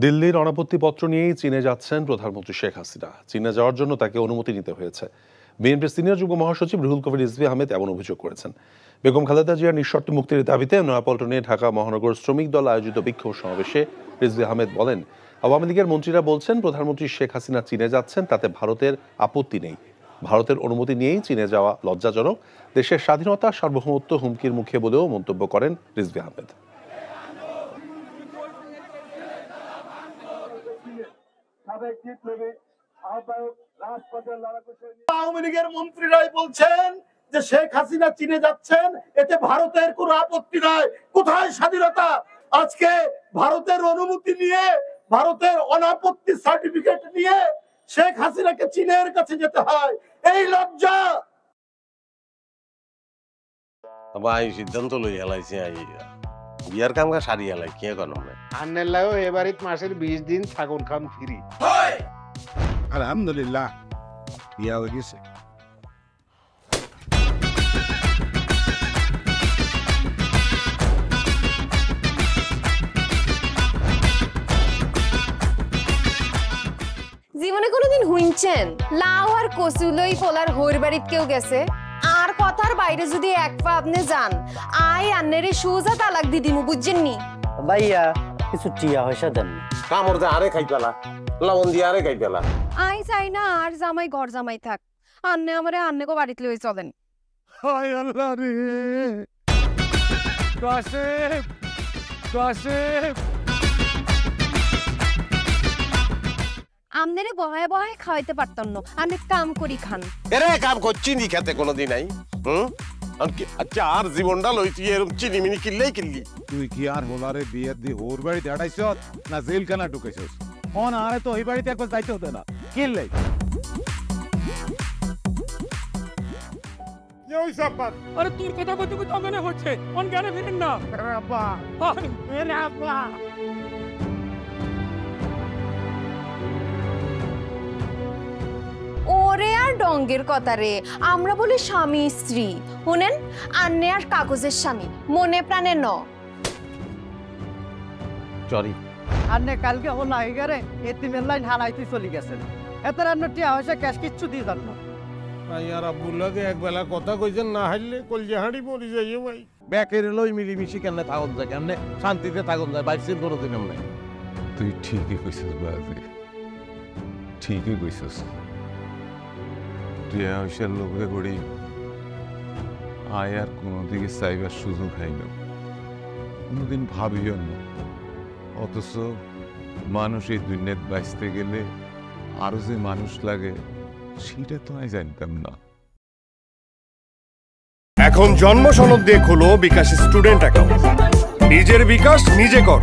দিল্লির অনাপত্তিপত্র নিয়েই চীনে যাচ্ছেন প্রধানমন্ত্রী শেখ হাসিনা। চীনে যাওয়ার জন্য তাকে অনুমতি নিতে হয়েছে। বিএনপির সিনিয়র যুগ্ম মহাসচিব রুহুল কবির রিজভী আহমেদ এমন অভিযোগ করেছেন। বেগম খালেদা জিয়ার নিঃশর্ত মুক্তির দাবিতে নয়াপল্টনে ঢাকা মহানগর শ্রমিক দল আয়োজিত বিক্ষোভ সমাবেশে রিজভী আহমেদ বলেন, আওয়ামী লীগের মন্ত্রীরা বলছেন প্রধানমন্ত্রী শেখ হাসিনা চীনে যাচ্ছেন, তাতে ভারতের আপত্তি নেই। ভারতের অনুমতি নিয়েই চীনে যাওয়া লজ্জাজনক, দেশের স্বাধীনতা সার্বভৌমত্ব হুমকির মুখে বলেও মন্তব্য করেন রিজভী আহমেদ। আওয়ামী লীগের মন্ত্রীরাই বলছেন যে শেখ হাসিনা চীনে যাচ্ছেন, এতে ভারতের কোনো আপত্তি নাই। কোথায় স্বাধীনতা? আজকে ভারতের অনুমতি নিয়ে, ভারতের অনাপত্তি সার্টিফিকেট নিয়ে শেখ হাসিনাকে চীনের কাছে যেতে হয়, এই লজ্জা। ভাই সিদ্ধান্ত লই হেলাইছে, বিয়ার কাম সারি হেলাই কে কোনো আন্নেলাও এবারিত মাসের 20 দিন ছাগল খান ফ্রি। আলহামদুলিল্লাহ বিয়া হয়ে গেছে। জীবনে কোনোদিন হুইনছেন লাউ আর কচুলই পোলার হোর বাড়িত কেউ গেছে? আর কথার বাইরে যদি এক পা আপনি যান, আই আন্নেরে সোজা তালাক দি দিমু, বুঝছেন নি? ভাইয়া কিছু টিয়া পয়সা দেন। কামড় দে আরে খাই পেলা, লবণ দিয়ে আরে খাই পেলা। আই চাই না আর জামাই ঘর জামাই থাক, আন্নে আমারে আন্নে কো বাড়িতে লই চলেন। হায় আল্লাহ রে, কাশেম কাশেম আমনেরে বহায় বহায় খাওয়াইতে পারতাম না, আমি কাম করি খান। এরে কাম করছি নি খেতে কোনোদিন নাই। আচ্ছা আর জীবনটা লইছি এরকম চিনিমিনি কিল্লেই কিল্লি। তুই কি আর হোলারে বিয়ে দিয়ে ওর বাড়িতে আড়াইছ না জেলখানা ঢুকেছিস? অন আরে তো ওই বাড়িতে একবার যাইতে হতো না, কিনলে আরে তোর কথা বলতে বলতে অজ্ঞান হচ্ছে, অজ্ঞানে ফিরেন না। ওরে আর ডঙ্গের কথা রে, আমরা বলি স্বামী স্ত্রী। শুনেন, আন্নে আর কাগজের স্বামী, মনে প্রাণে ন। সরি আন্নে কালকে ও নাইগারে এতিমের লাইন হারাইতে চলে গেছেন, এত রান্না টিয়া পয়সা ক্যাশ কিচ্ছু দিয়ে যান না। ভাই আর আব্বুল্লাহকে একবেলা কথা কইছেন, না হারলে কলজা হাঁড়ি মরি যাইও ভাই। ব্যাকের লই মিলিমিশি কেমনে থাকুন যায়, কেমনে শান্তিতে থাকুন যায়, বাইসের কোনোদিন এমনি। তুই ঠিকই কইছিস বাজে, ঠিকই কইছিস। টিয়া পয়সার লোভে পড়ি আয় আর কোনো দিকে চাইবার সুযোগ হয় না, কোনোদিন ভাবিও না। অথচ মানুষ এই দুনিয়াত বাঁচতে গেলে আরো যে মানুষ লাগে সেটা তো আমি জানতাম না। এখন জন্ম সনদ দিয়ে খোলো বিকাশ স্টুডেন্ট অ্যাকাউন্ট। নিজের বিকাশ নিজে কর।